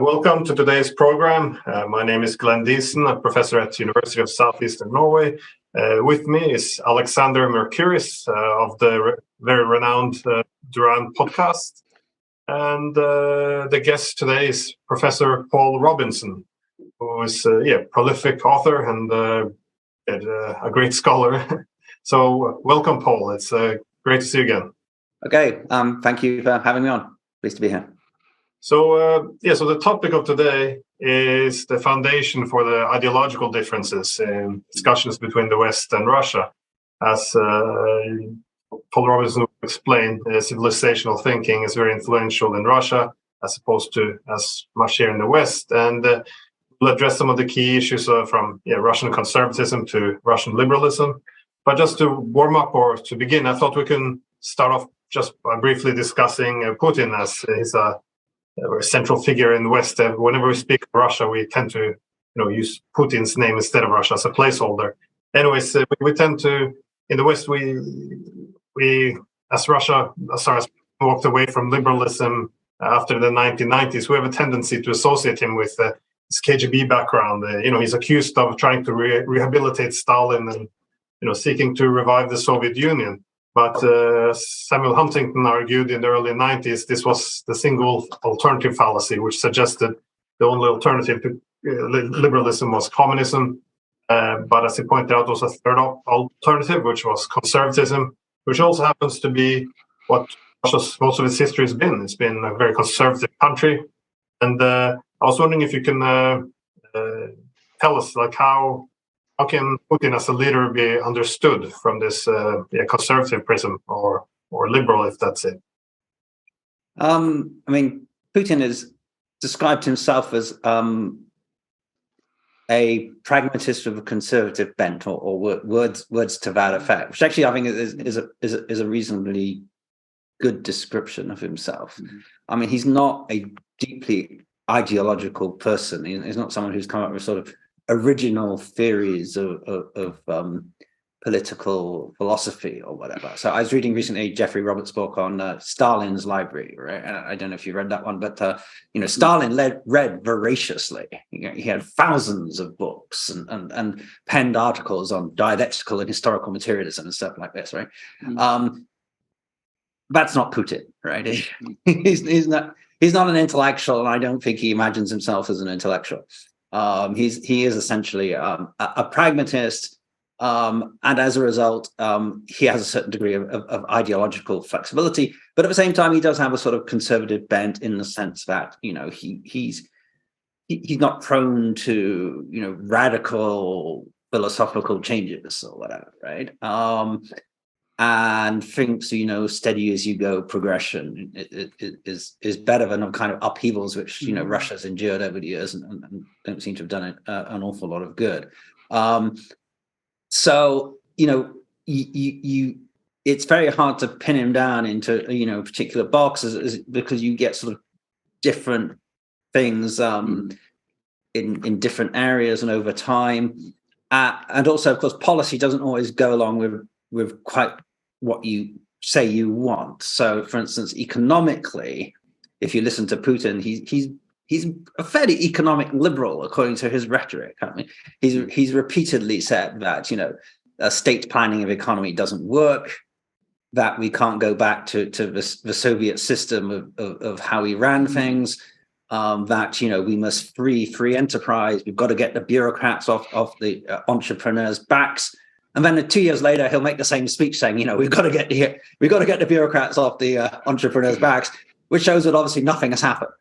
Welcome to today's program. My name is Diesen, a professor at the University of Southeastern Norway. With me is Alexander Mercouris of the very renowned Duran podcast. And the guest today is Professor Paul Robinson, who is a prolific author and a great scholar. So welcome, Paul. It's great to see you again. Okay, thank you for having me on. Pleased to be here. So the topic of today is the foundation for the ideological differences in discussions between the West and Russia. As Paul Robinson explained, civilizational thinking is very influential in Russia as opposed to as much here in the West. And we'll address some of the key issues from Russian conservatism to Russian liberalism. But just to warm up or to begin, I thought we can start off just by briefly discussing Putin, as he's a central figure in the West. Whenever we speak of Russia, we tend to use Putin's name instead of Russia as a placeholder. Anyways, we tend to, in the West, we as Russia as walked away from liberalism after the 1990s, we have a tendency to associate him with his KGB background. He's accused of trying to rehabilitate Stalin and seeking to revive the Soviet Union. But Samuel Huntington argued in the early 90s this was the single alternative fallacy, which suggested the only alternative to liberalism was communism. But as he pointed out, there was a third alternative, which was conservatism, which also happens to be what Russia's most of its history has been. It's been a very conservative country. And I was wondering if you can tell us, how can Putin as a leader be understood from this conservative prism or liberal, if that's it? Putin has described himself as a pragmatist with a conservative bent, or words to that effect, which actually I think is a reasonably good description of himself. Mm-hmm. He's not a deeply ideological person. He's not someone who's come up with sort of original theories of political philosophy or whatever. So I was reading recently Jeffrey Roberts' book on Stalin's library, right? And I don't know if you read that one, but Stalin read voraciously. He had thousands of books and penned articles on dialectical and historical materialism and stuff like this, right? Mm-hmm. That's not Putin, right? He's not an intellectual, and I don't think he imagines himself as an intellectual. He is essentially a pragmatist, and as a result, he has a certain degree of ideological flexibility. But at the same time, he does have a sort of conservative bent in the sense that he's not prone to radical philosophical changes or whatever, right? And thinks steady as you go progression is better than the kind of upheavals which Russia's endured over the years and don't seem to have done an awful lot of good. So it's very hard to pin him down into particular boxes because you get sort of different things in different areas and over time, and also of course policy doesn't always go along with quite what you say you want. So, for instance, economically, if you listen to Putin, he's a fairly economic liberal according to his rhetoric. He's repeatedly said that a state planning of economy doesn't work, that we can't go back to the Soviet system of how we ran things, that we must free enterprise. We've got to get the bureaucrats off the entrepreneurs' backs. And then 2 years later, he'll make the same speech saying, we've got to get the bureaucrats off the entrepreneurs' backs, which shows that obviously nothing has happened.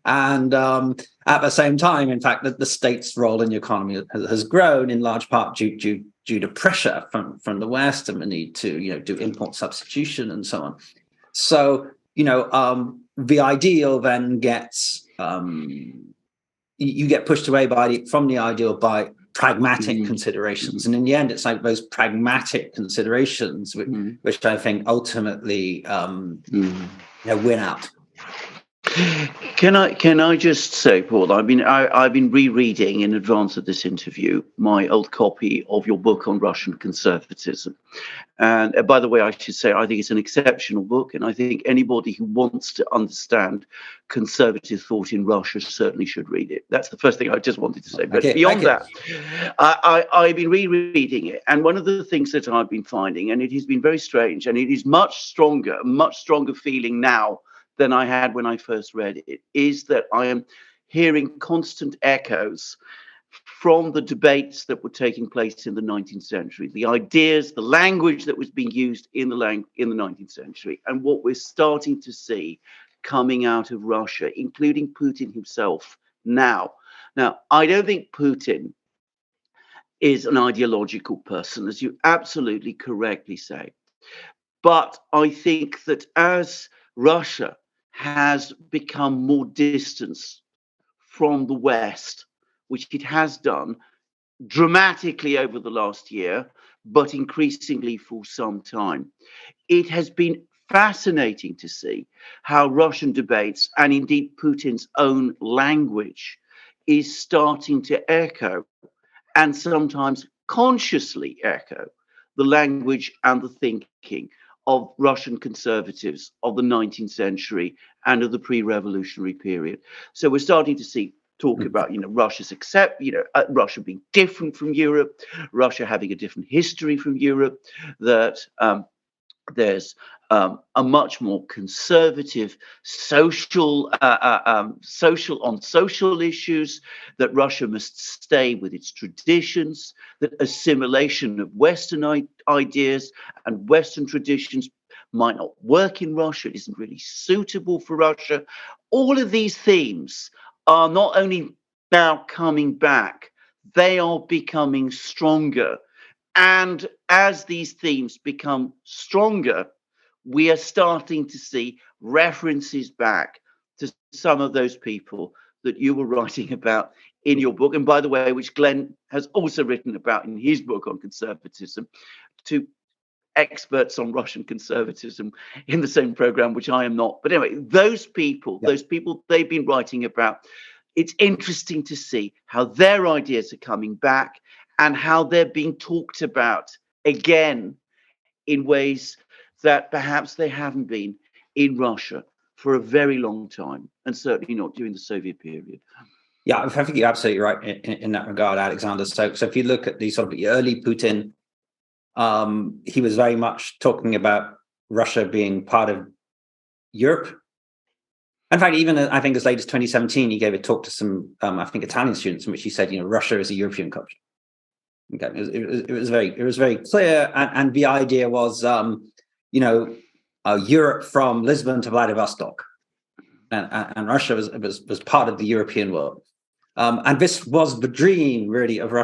And at the same time, in fact, the state's role in the economy has grown in large part due to pressure from the West and the need to do import substitution and so on. So the ideal then gets you get pushed away from the ideal by pragmatic considerations, and in the end it's like those pragmatic considerations which I think ultimately win out. Can I just say, Paul? I've been rereading in advance of this interview my old copy of your book on Russian conservatism, and by the way, I should say I think it's an exceptional book, and I think anybody who wants to understand conservative thought in Russia certainly should read it. That's the first thing I just wanted to say. But beyond that, I've been rereading it, and one of the things that I've been finding, and it has been very strange, and it is much stronger feeling now than I had when I first read it, is that I am hearing constant echoes from the debates that were taking place in the 19th century, the ideas, the language that was being used in the 19th century, and what we're starting to see coming out of Russia, including Putin himself now. Now, I don't think Putin is an ideological person, as you absolutely correctly say. But I think that as Russia has become more distant from the West, which it has done dramatically over the last year, but increasingly for some time, it has been fascinating to see how Russian debates, and indeed Putin's own language, is starting to echo, and sometimes consciously echo, the language and the thinking of Russian conservatives of the 19th century and of the pre-revolutionary period. So we're starting to see talk about, Russia's Russia being different from Europe, Russia having a different history from Europe, that there's a much more conservative social issues, that Russia must stay with its traditions, that assimilation of Western ideas and Western traditions might not work in Russia, it isn't really suitable for Russia. All of these themes are not only now coming back, they are becoming stronger. And as these themes become stronger, we are starting to see references back to some of those people that you were writing about in your book. And by the way, which Glenn has also written about in his book on conservatism, to experts on Russian conservatism in the same program, which I am not. But anyway, those people they've been writing about, it's interesting to see how their ideas are coming back and how they're being talked about again in ways that perhaps they haven't been in Russia for a very long time, and certainly not during the Soviet period. Yeah, I think you're absolutely right in that regard, Alexander. So if you look at the sort of the early Putin, he was very much talking about Russia being part of Europe. In fact, even I think as late as 2017, he gave a talk to some, I think, Italian students in which he said, Russia is a European culture. Okay, it was very clear, and the idea was, Europe from Lisbon to Vladivostok, and Russia was part of the European world, and this was the dream really of the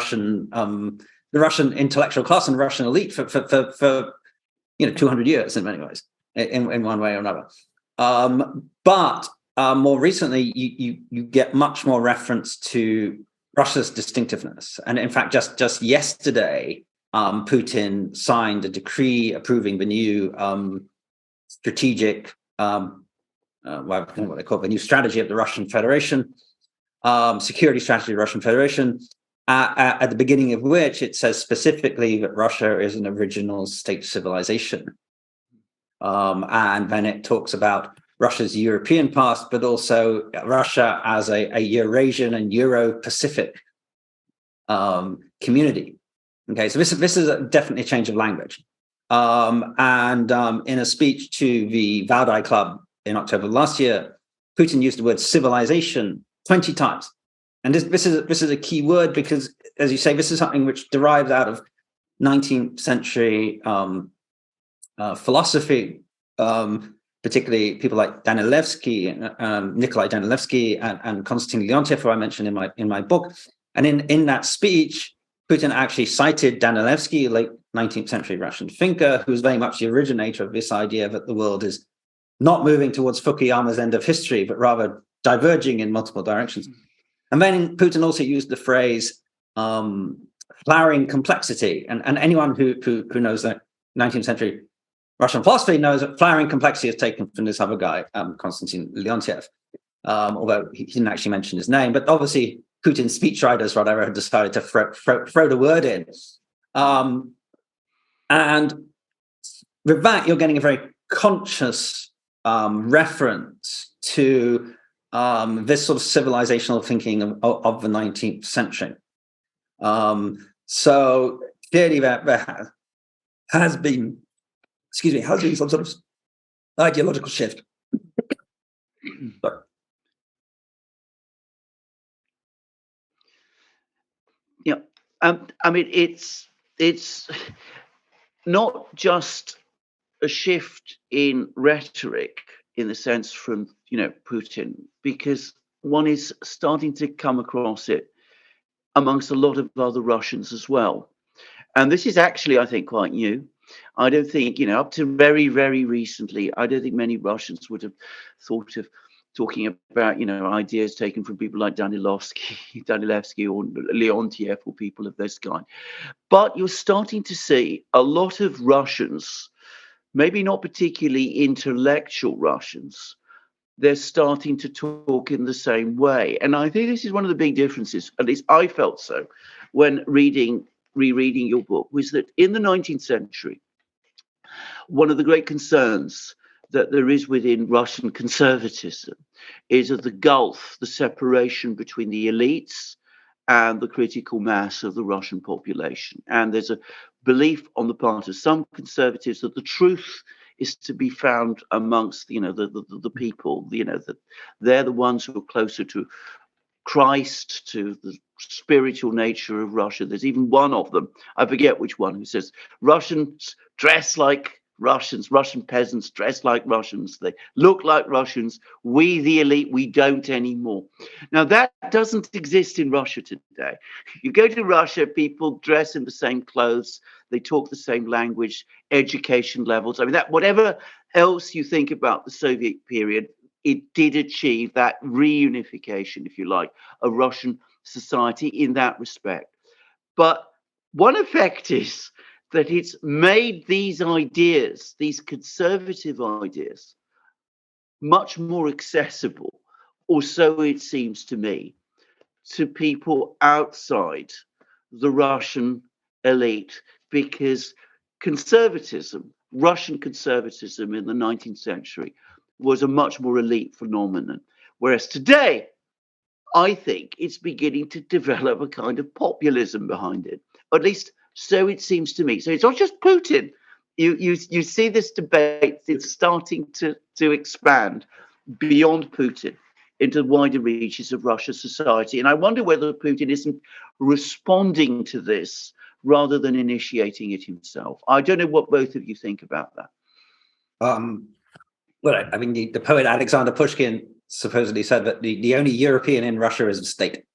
Russian intellectual class and Russian elite for 200 years in many ways, in one way or another. But more recently, you get much more reference to Russia's distinctiveness. And in fact, just yesterday, Putin signed a decree approving the new strategic, what they call the new strategy of the Russian Federation, security strategy of the Russian Federation, at the beginning of which it says specifically that Russia is an original state civilization. And then it talks about Russia's European past, but also Russia as a Eurasian and Euro-Pacific community. Okay, so this is definitely a change of language. And in a speech to the Valdai Club in October last year, Putin used the word civilization 20 times. And this is a key word because, as you say, this is something which derives out of 19th century philosophy, particularly people like Danilevsky, Nikolai Danilevsky, and Konstantin Leontiev, who I mentioned in my book. And in that speech, Putin actually cited Danilevsky, a late 19th century Russian thinker, who was very much the originator of this idea that the world is not moving towards Fukuyama's end of history, but rather diverging in multiple directions. And then Putin also used the phrase flowering complexity. And anyone who knows that 19th century Russian philosophy knows that flowering complexity is taken from this other guy, Konstantin Leontiev. although he didn't actually mention his name. But obviously, Putin's speechwriters, whatever, had decided to throw the word in. And with that, you're getting a very conscious reference to this sort of civilizational thinking of the 19th century. So clearly there has been some sort of ideological shift. Sorry. Yeah, I mean, it's not just a shift in rhetoric in the sense from, Putin, because one is starting to come across it amongst a lot of other Russians as well. And this is actually, I think, quite new. I don't think, up to very, very recently, I don't think many Russians would have thought of talking about, ideas taken from people like Danilevsky or Leontiev or people of this kind. But you're starting to see a lot of Russians, maybe not particularly intellectual Russians, they're starting to talk in the same way. And I think this is one of the big differences, at least I felt so, when rereading your book, was that in the 19th century, one of the great concerns that there is within Russian conservatism is of the gulf, the separation between the elites and the critical mass of the Russian population. And there's a belief on the part of some conservatives that the truth is to be found amongst, the people, that they're the ones who are closer to Christ, to the spiritual nature of Russia. There's even one of them, I forget which one, who says Russians dress like Russians, Russian peasants dress like Russians, they look like Russians, we the elite, we don't anymore. Now that doesn't exist in Russia today. You go to Russia, people dress in the same clothes, they talk the same language, education levels. I mean, that whatever else you think about the Soviet period, it did achieve that reunification, if you like, of Russian society in that respect. But one effect is that it's made these ideas, these conservative ideas, much more accessible, or so it seems to me, to people outside the Russian elite, because conservatism, Russian conservatism in the 19th century, was a much more elite phenomenon. Whereas today, I think it's beginning to develop a kind of populism behind it, or at least so it seems to me. So it's not just Putin. You see this debate, it's starting to expand beyond Putin into wider reaches of Russia's society. And I wonder whether Putin isn't responding to this rather than initiating it himself. I don't know what both of you think about that. Well, I mean, the poet Alexander Pushkin supposedly said that the only European in Russia is a state.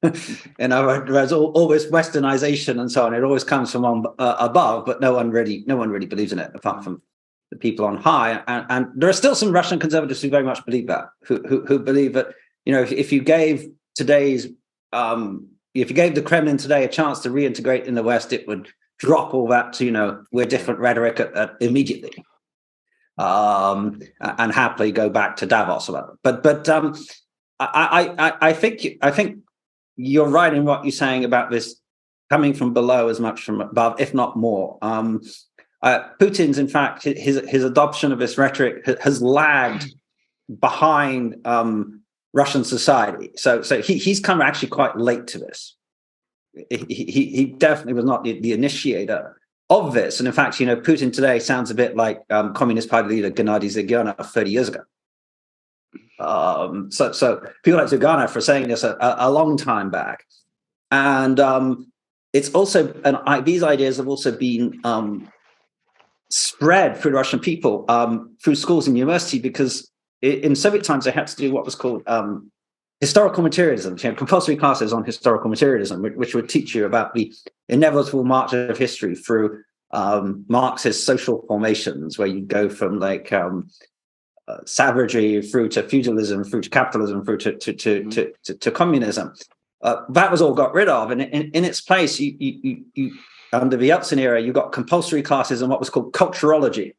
And there's all this westernization and so on. It always comes from above, but no one really believes in it apart from the people on high. And there are still some Russian conservatives who very much believe that, who believe that, if you gave the Kremlin today a chance to reintegrate in the West, it would drop all that, we're different rhetoric immediately. And happily go back to Davos or whatever. But I think you're right in what you're saying about this coming from below as much from above, if not more. Putin's, in fact, his adoption of this rhetoric has lagged behind Russian society. So he's come actually quite late to this. He definitely was not the initiator of this. And in fact, Putin today sounds a bit like Communist Party leader Gennady Zyuganov 30 years ago. So people like Zyuganov are saying this a long time back. And it's also, and these ideas have also been spread through Russian people, through schools and university, because in Soviet times, they had to do what was called historical materialism, compulsory classes on historical materialism, which would teach you about the inevitable march of history through Marxist social formations, where you go from savagery through to feudalism, through to capitalism, through to communism. That was all got rid of, and in its place, you under the Yeltsin era, you got compulsory classes on what was called culturology,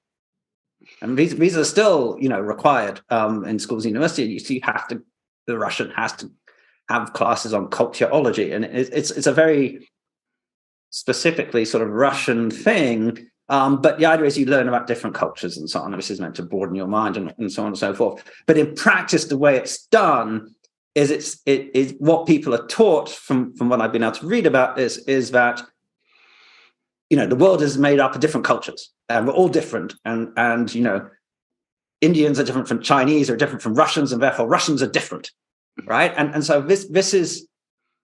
And these are still, required in schools and universities. The Russian has to have classes on culturology, and it's a very specifically sort of Russian thing. But the idea is you learn about different cultures and so on. This is meant to broaden your mind and so on and so forth. But in practice, the way it's done is it is what people are taught from what I've been able to read about this is that, the world is made up of different cultures and we're all different. And Indians are different from Chinese, are different from Russians, and therefore Russians are different. Right. And so this is,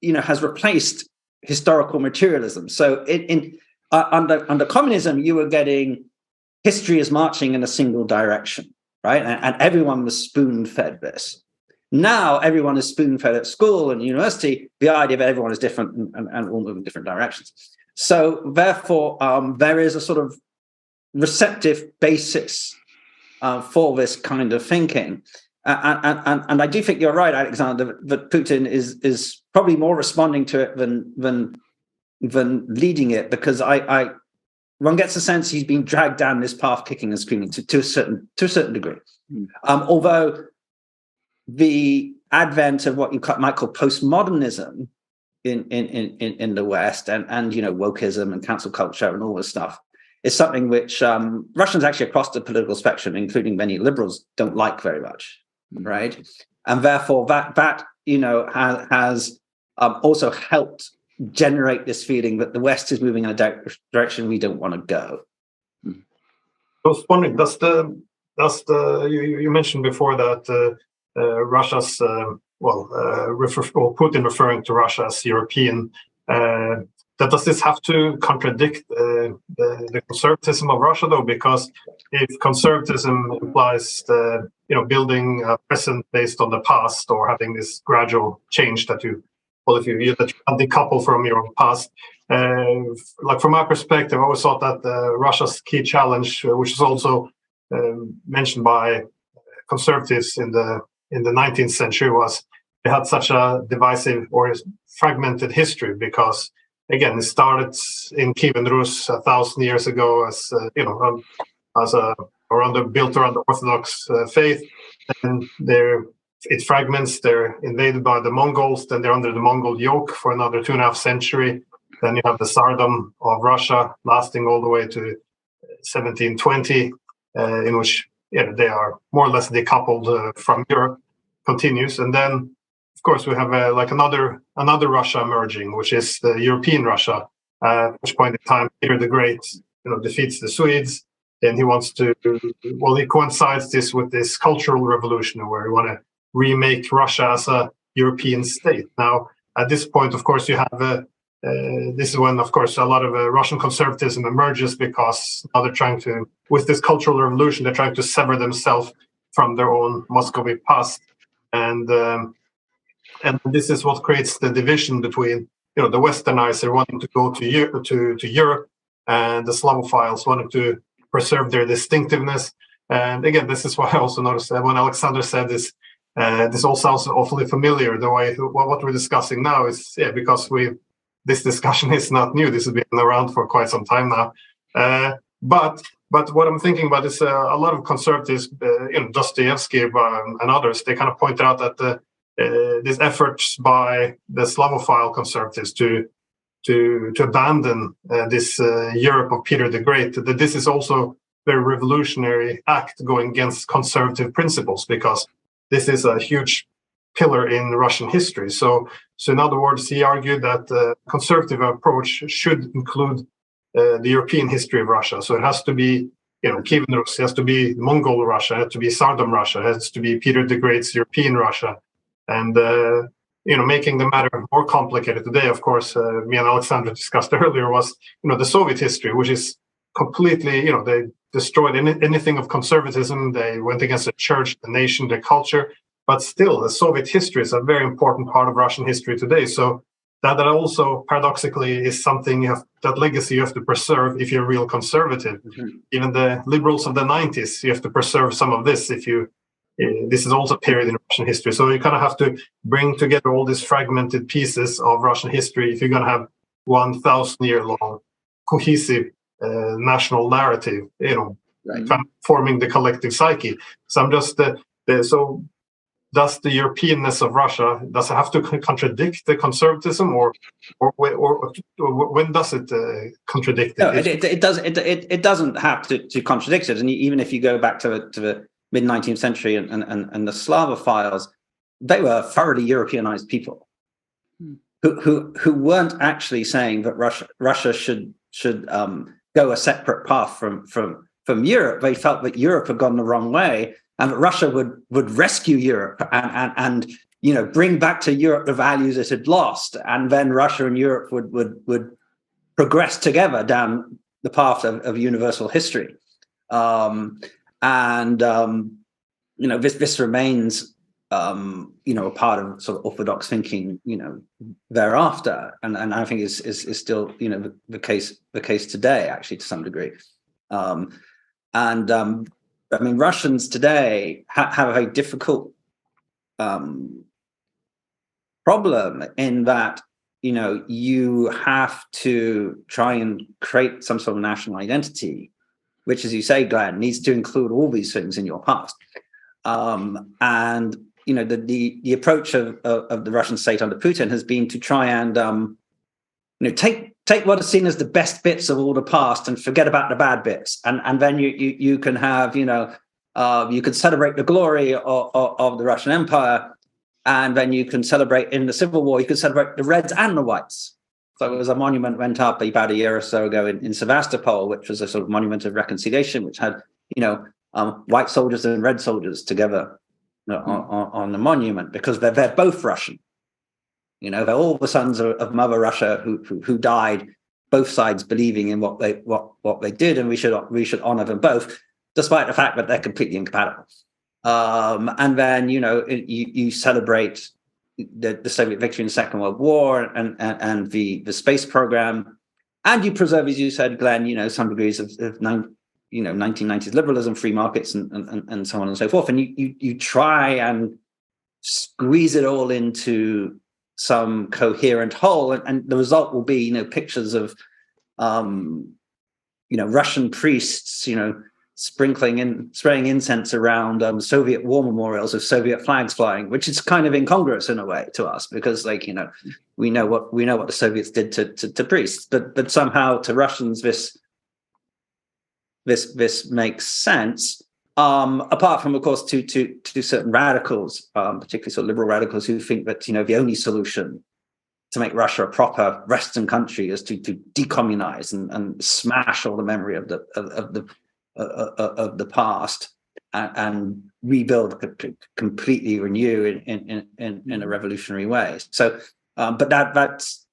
has replaced historical materialism. So under communism, you were getting history is marching in a single direction, right? And everyone was spoon-fed this. Now everyone is spoon-fed at school and university, the idea that everyone is different and all move in different directions. So therefore, there is a sort of receptive basis for this kind of thinking. And I do think you're right, Alexander, that Putin is probably more responding to it than leading it, because one gets a sense he's being dragged down this path, kicking and screaming to a certain degree. Although the advent of what you might call postmodernism in the West and wokeism and cancel culture and all this stuff is something which Russians actually across the political spectrum, including many liberals, don't like very much, right? And therefore that has also helped generate this feeling that the West is moving in a direction we don't want to go. I was wondering, you mentioned before that Russia's Putin referring to Russia as European. Does this have to contradict the conservatism of Russia, though? Because if conservatism implies building a present based on the past, or having this gradual change that you decouple from your own past, like from my perspective, I always thought that Russia's key challenge, which is also mentioned by conservatives in the 19th century, was they had such a divisive or fragmented history, because again, it started in Kievan Rus 1,000 years ago as built around the Orthodox faith, and it fragments. They're invaded by the Mongols, then they're under the Mongol yoke for another 2.5 centuries. Then you have the Tsardom of Russia lasting all the way to 1720, in which they are more or less decoupled from Europe, continues. And then, of course, we have another Russia emerging, which is the European Russia. At which point in time, Peter the Great, defeats the Swedes, and he wants to. Well, he coincides this with this cultural revolution, where he want to remake Russia as a European state. Now, at this point, of course, you have this is when, of course, a lot of Russian conservatism emerges, because now they're trying to, with this cultural revolution, they're trying to sever themselves from their own Muscovy past, and this is what creates the division between the Westernizer wanting to go to Europe, and the Slavophiles wanting to preserve their distinctiveness. And again, this is why I also noticed that when Alexander said this. This all sounds awfully familiar. The way what we're discussing now is because this discussion is not new. This has been around for quite some time now. But what I'm thinking about is a lot of conservatives, Dostoevsky and others, they kind of point out that these efforts by the Slavophile conservatives to abandon this Europe of Peter the Great, that this is also a very revolutionary act going against conservative principles, because this is a huge pillar in Russian history. So in other words, he argued that the conservative approach should include the European history of Russia. So it has to be, Kievan Rus, it has to be Mongol Russia, it has to be Tsardom Russia, it has to be Peter the Great's European Russia. And, making the matter more complicated today, of course, me and Alexander discussed earlier, was, the Soviet history, which is completely, they destroyed anything of conservatism. They went against the church, the nation, the culture. But still, the Soviet history is a very important part of Russian history today. So that also paradoxically is something that legacy you have to preserve if you're a real conservative. Mm-hmm. Even the liberals of the 90s, you have to preserve some of this this is also a period in Russian history. So you kind of have to bring together all these fragmented pieces of Russian history if you're going to have 1,000-year-long cohesive national narrative, right. kind of forming the collective psyche. So I'm just so. Does the Europeanness of Russia does it have to contradict the conservatism, or when does it contradict it? No, it does. It doesn't have to contradict it. And even if you go back to the mid 19th century and the Slavophiles, they were thoroughly Europeanized people who weren't actually saying that Russia should go a separate path from Europe. They felt that Europe had gone the wrong way, and that Russia would rescue Europe and bring back to Europe the values it had lost, and then Russia and Europe would progress together down the path of universal history. This remains a part of sort of orthodox thinking thereafter, and I think is still the case today, actually, to some degree. I mean, Russians today have a very difficult problem in that, you have to try and create some sort of national identity, which, as you say, Glenn, needs to include all these things in your past. The approach of the Russian state under Putin has been to try and take what is seen as the best bits of all the past and forget about the bad bits, and then you can have you can celebrate the glory of the Russian Empire, and then you can celebrate in the Civil War. You can celebrate the Reds and the Whites. So there was a monument went up about a year or so ago in Sevastopol, which was a sort of monument of reconciliation, which had white soldiers and red soldiers together on the monument, because they're both Russian. They're all the sons of Mother Russia who died, both sides believing in what they did, and we should honor them both, despite the fact that they're completely incompatible. And then you celebrate the Soviet victory in the Second World War and the space program, and you preserve, as you said, Glenn, some degrees of 1990s liberalism, free markets, and so on and so forth, and you try and squeeze it all into some coherent whole, and the result will be pictures of Russian priests spraying incense around Soviet war memorials of Soviet flags flying, which is kind of incongruous in a way to us, because we know what the Soviets did to priests, but somehow to Russians this makes sense. Apart from, of course, to certain radicals, particularly sort of liberal radicals, who think that the only solution to make Russia a proper Western country is to decommunize and smash all the memory of the past and rebuild, completely renew in a revolutionary way. So, but that's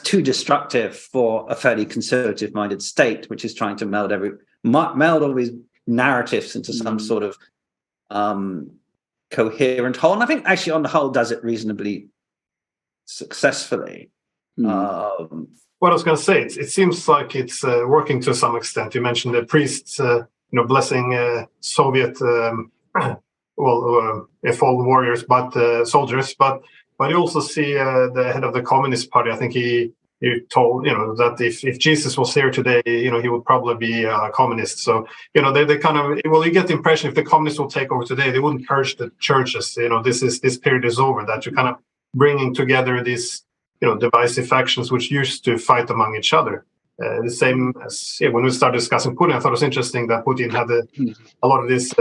too destructive for a fairly conservative-minded state, which is trying to meld all these narratives into some sort of coherent whole. And I think actually on the whole does it reasonably successfully. What I was going to say, it seems like it's working to some extent. You mentioned the priests, blessing Soviet, fallen warriors, but soldiers. But you also see the head of the Communist Party. I think he told that if Jesus was here today, he would probably be a communist. So they kind of, you get the impression if the communists will take over today, they wouldn't purge the churches. This period is over. That you're kind of bringing together these divisive factions which used to fight among each other. The same as when we started discussing Putin, I thought it was interesting that Putin had a lot of these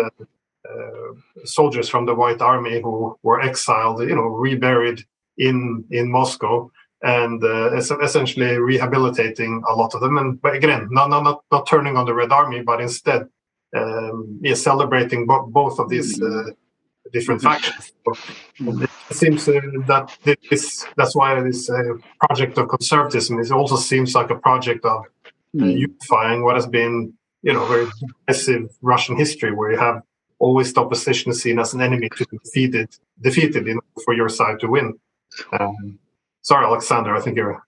soldiers from the White Army who were exiled, reburied in Moscow, and essentially rehabilitating a lot of them. But again, not turning on the Red Army, but instead celebrating both of these different factions. It seems that that's why this project of conservatism also seems like a project of unifying what has been, very aggressive Russian history, where you have always the opposition seen as an enemy to be defeated for your side to win. Sorry, Alexander, I think you're...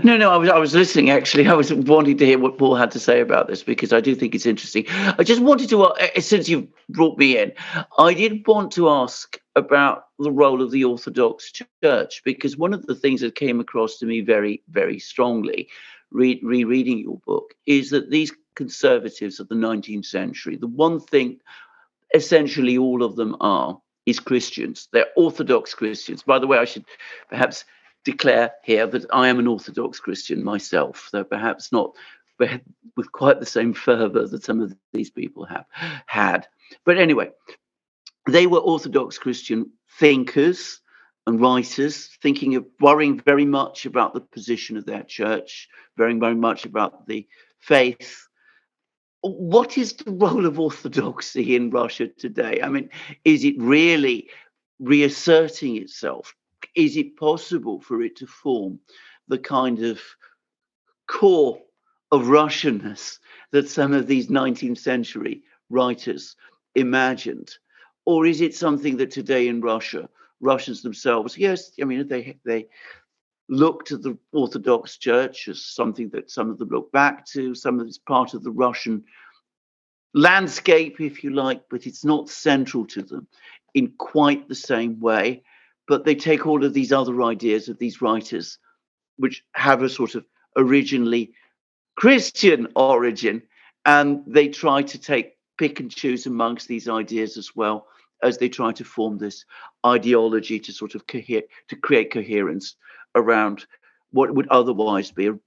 No, I was listening, actually. I was wanting to hear what Paul had to say about this, because I do think it's interesting. I just wanted to, since you've brought me in, I did want to ask about the role of the Orthodox Church, because one of the things that came across to me very, very strongly, rereading your book, is that these conservatives of the 19th century, the one thing essentially all of them are is Christians. They're Orthodox Christians. By the way, I should perhaps declare here that I am an Orthodox Christian myself, though perhaps not with quite the same fervor that some of these people have had. But anyway, they were Orthodox Christian thinkers and writers, worrying very much about the position of their church, worrying very much about the faith. What is the role of orthodoxy in Russia today? I mean, is it really reasserting itself? Is it possible for it to form the kind of core of Russianness that some of these 19th century writers imagined? Or is it something that today in Russia, Russians themselves, yes, I mean, they look to the Orthodox Church as something that some of them look back to, some of it's part of the Russian landscape, if you like, but it's not central to them in quite the same way. But they take all of these other ideas of these writers, which have a sort of originally Christian origin, and they try to pick and choose amongst these ideas as well as they try to form this ideology to sort of create coherence around what would otherwise be a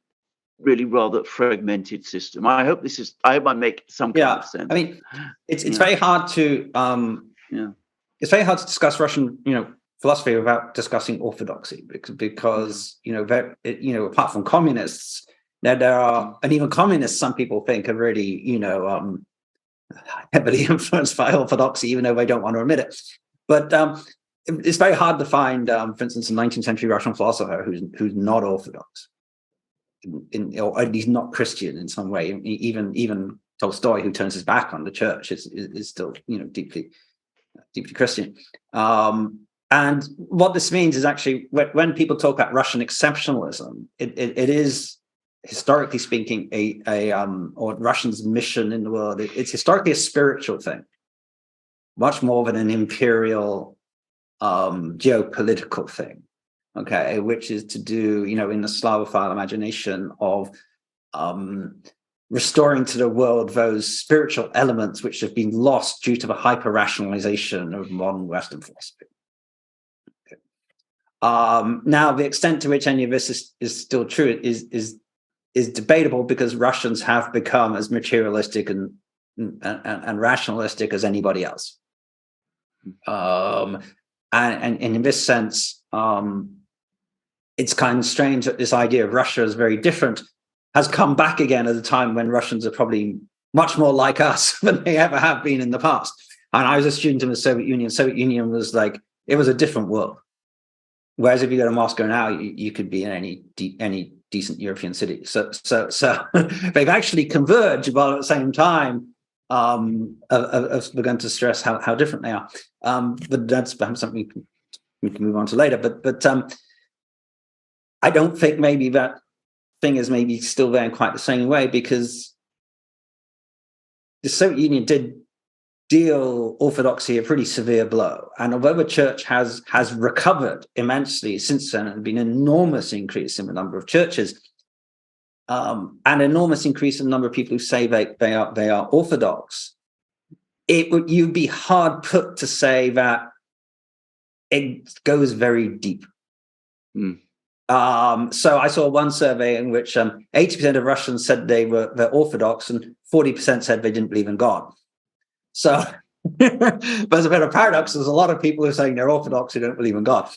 really rather fragmented system. I hope I make some kind of sense. I mean, it's very hard to it's very hard to discuss Russian philosophy without discussing orthodoxy, because apart from communists, there are, and even communists, some people think are really heavily influenced by orthodoxy, even though they don't want to admit it. But it's very hard to find, for instance, a 19th century Russian philosopher who's not orthodox, or at least not Christian in some way. Even Tolstoy, who turns his back on the church, is still deeply Christian. And what this means is actually when people talk about Russian exceptionalism, it is, historically speaking, or Russians' mission in the world. It's historically a spiritual thing, much more than an imperial geopolitical thing. Okay, which is to do, in the Slavophile imagination of restoring to the world those spiritual elements which have been lost due to the hyper-rationalization of modern Western philosophy. Okay. Now, the extent to which any of this is still true is debatable, because Russians have become as materialistic and rationalistic as anybody else. And in this sense, it's kind of strange that this idea of Russia is very different has come back again at a time when Russians are probably much more like us than they ever have been in the past. And I was a student in the Soviet Union. Soviet Union was it was a different world. Whereas if you go to Moscow now, you could be in any decent European city. So they've actually converged, while at the same time have begun to stress how different they are. But that's perhaps something we can move on to later. But I don't think maybe that thing is maybe still there in quite the same way, because the Soviet Union did deal orthodoxy a pretty severe blow. And although the church has recovered immensely since then, and been an enormous increase in the number of churches, and an enormous increase in the number of people who say they are Orthodox, you'd be hard put to say that it goes very deep. So I saw one survey in which 80% of Russians said they're Orthodox, and 40% said they didn't believe in God. So, but there's a bit of a paradox. There's a lot of people who are saying they're Orthodox who don't believe in God.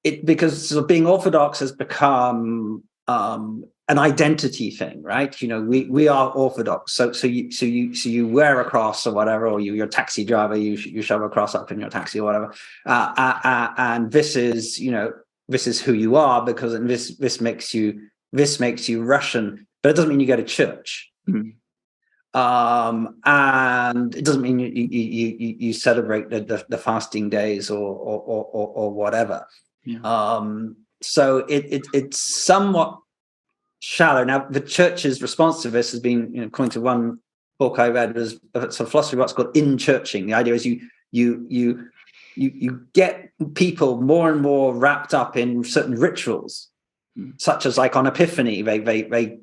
Because being Orthodox has become an identity thing, right? We are Orthodox. So you wear a cross or whatever, or you're a taxi driver, you shove a cross up in your taxi or whatever, and this is who you are, because this makes you Russian, but it doesn't mean you go to church. And it doesn't mean you celebrate the fasting days or whatever. So it's somewhat shallow. Now, the church's response to this has been, according to one book I read, was some philosophy of what's called in-churching. The idea is you get people more and more wrapped up in certain rituals, such as on Epiphany, they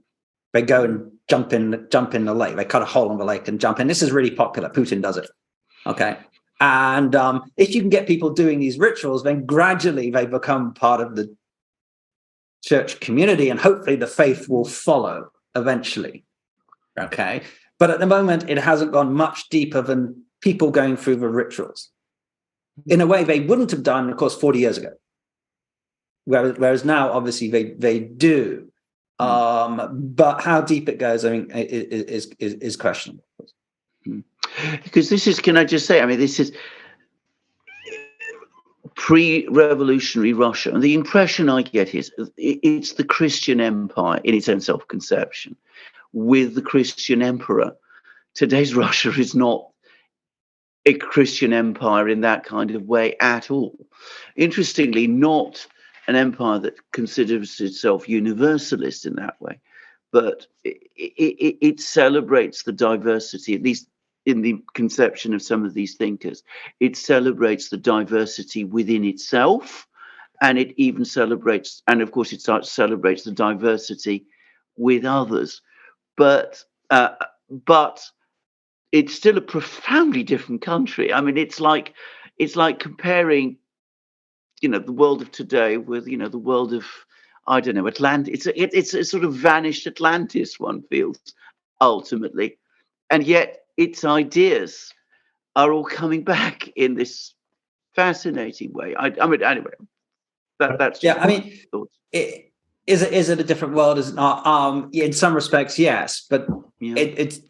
They go and jump in the lake. They cut a hole in the lake and jump in. This is really popular. Putin does it. Okay. And if you can get people doing these rituals, then gradually they become part of the church community, and hopefully the faith will follow eventually. Okay. But at the moment, it hasn't gone much deeper than people going through the rituals in a way they wouldn't have done, of course, 40 years ago. Whereas now, obviously, they do. But how deep it goes, I mean, is questionable. Because this is, can I just say, I mean, this is pre-revolutionary Russia. And the impression I get is it's the Christian empire in its own self-conception with the Christian emperor. Today's Russia is not a Christian empire in that kind of way at all. Interestingly, not an empire that considers itself universalist in that way, but it celebrates the diversity, at least in the conception of some of these thinkers. It celebrates the diversity within itself, and it even celebrates, and of course it celebrates the diversity with others. But it's still a profoundly different country. I mean, it's like comparing, the world of today with, the world of, I don't know, Atlantis. It's a sort of vanished Atlantis, one feels, ultimately. And yet its ideas are all coming back in this fascinating way. I mean, anyway, that's I mean, is it a different world? Is it not? In some respects, yes, but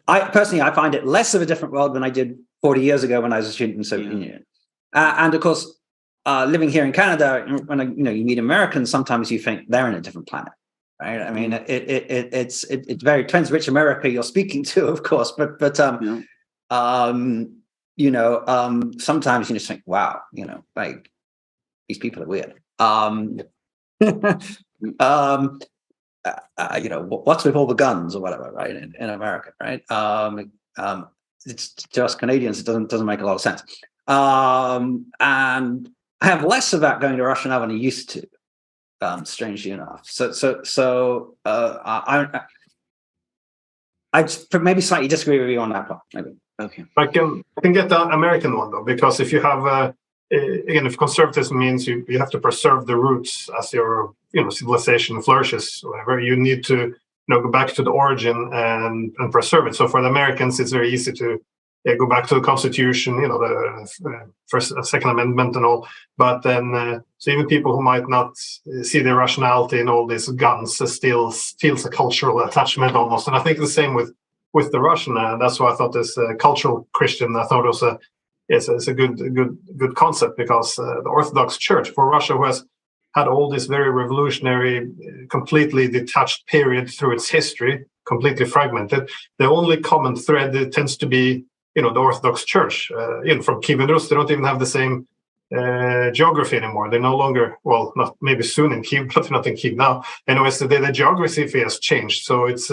I personally find it less of a different world than I did 40 years ago when I was a student in the Soviet Union. And of course, living here in Canada, when you meet Americans, sometimes you think they're in a different planet, right? I mean, it very depends which America you're speaking to, of course, but sometimes you just think, wow, like these people are weird. What's with all the guns or whatever, right? In America, right? It's just Canadians. It doesn't make a lot of sense. And I have less of that going to Russia now than I used to, strangely enough. So I maybe slightly disagree with you on that part. Maybe. Okay. I can get the American one though, because if you have again, if conservatism means you have to preserve the roots as your civilization flourishes, whatever, you need to go back to the origin and preserve it. So for the Americans, it's very easy to go back to the Constitution, the First, Second Amendment and all. But then, so even people who might not see the rationality in all these guns still feels a cultural attachment almost. And I think the same with the Russian. That's why I thought this cultural Christian, I thought it was it's a good concept, because the Orthodox Church for Russia, who has had all this very revolutionary, completely detached period through its history, completely fragmented, the only common thread tends to be the Orthodox Church. From Kiev and Rus, they don't even have the same geography anymore. They're no longer, well, not maybe soon in Kiev, but not in Kiev now. Anyways, the geography has changed, so it's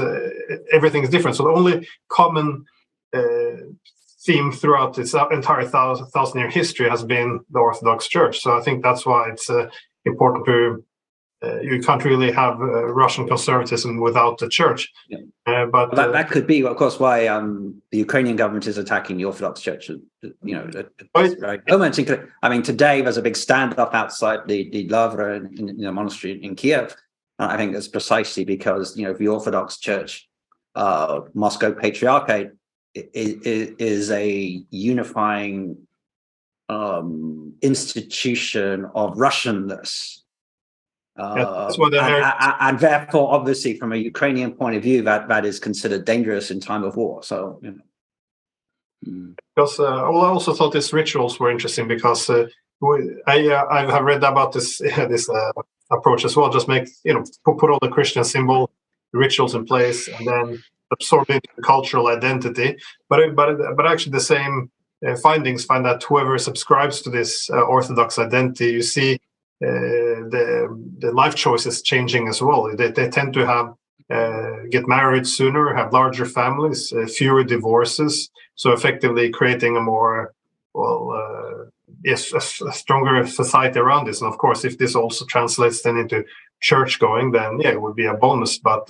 everything is different. So the only common theme throughout its entire thousand-year history has been the Orthodox Church. So I think that's why it's important to you can't really have Russian conservatism without the church. Yeah. But that could be, of course, why the Ukrainian government is attacking the Orthodox Church. Right. I mean, today there's a big standoff outside the Lavra in the monastery in Kiev. I think that's precisely because the Orthodox Church, Moscow Patriarchate, is a unifying institution of Russianness. That's what and therefore, obviously, from a Ukrainian point of view, that is considered dangerous in time of war. So, because I also thought these rituals were interesting, because I have read about this approach as well. Just make put all the Christian symbol rituals in place, and then absorb into the cultural identity. But actually, the same findings find that whoever subscribes to this Orthodox identity, you see the life choices changing as well. They tend to have get married sooner, have larger families, fewer divorces. So effectively creating a more a stronger society around this. And of course, if this also translates then into church going, then it would be a bonus. But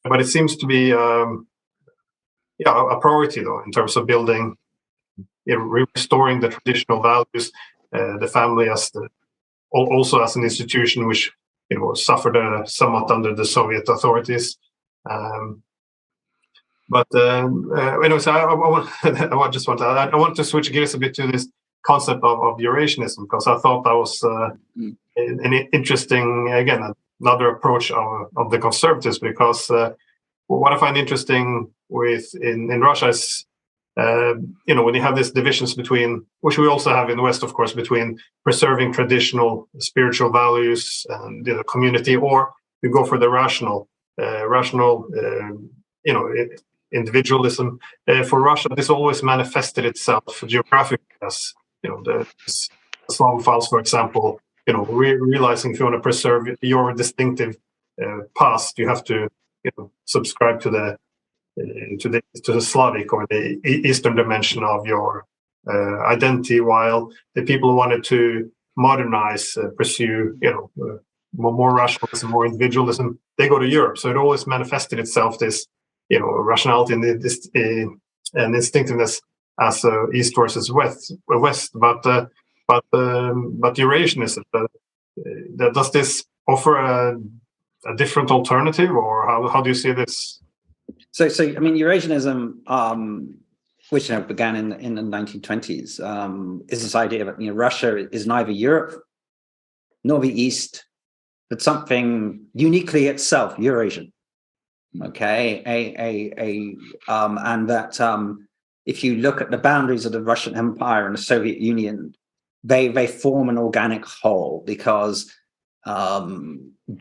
but it seems to be a priority though in terms of building, restoring the traditional values, the family also as an institution which suffered somewhat under the Soviet authorities. But anyways, I want to switch gears a bit to this concept of Eurasianism, because I thought that was an interesting, again, another approach of the conservatives, because what I find interesting in Russia is, when you have these divisions between, which we also have in the West, of course, between preserving traditional spiritual values and community, or you go for the rational, individualism. For Russia, this always manifested itself geographically as, the Slavophiles, for example, realizing if you want to preserve your distinctive past, you have to, subscribe to the Slavic or the Eastern dimension of your identity, while the people who wanted to modernize, pursue, more rationalism, more individualism, they go to Europe. So it always manifested itself this, rationality and this and instinctiveness as east versus west. But Eurasianism, does this offer a different alternative, or how do you see this? So I mean, Eurasianism, which began in the 1920s, is this idea that Russia is neither Europe nor the East, but something uniquely itself Eurasian. Okay, and that if you look at the boundaries of the Russian Empire and the Soviet Union, they form an organic whole, because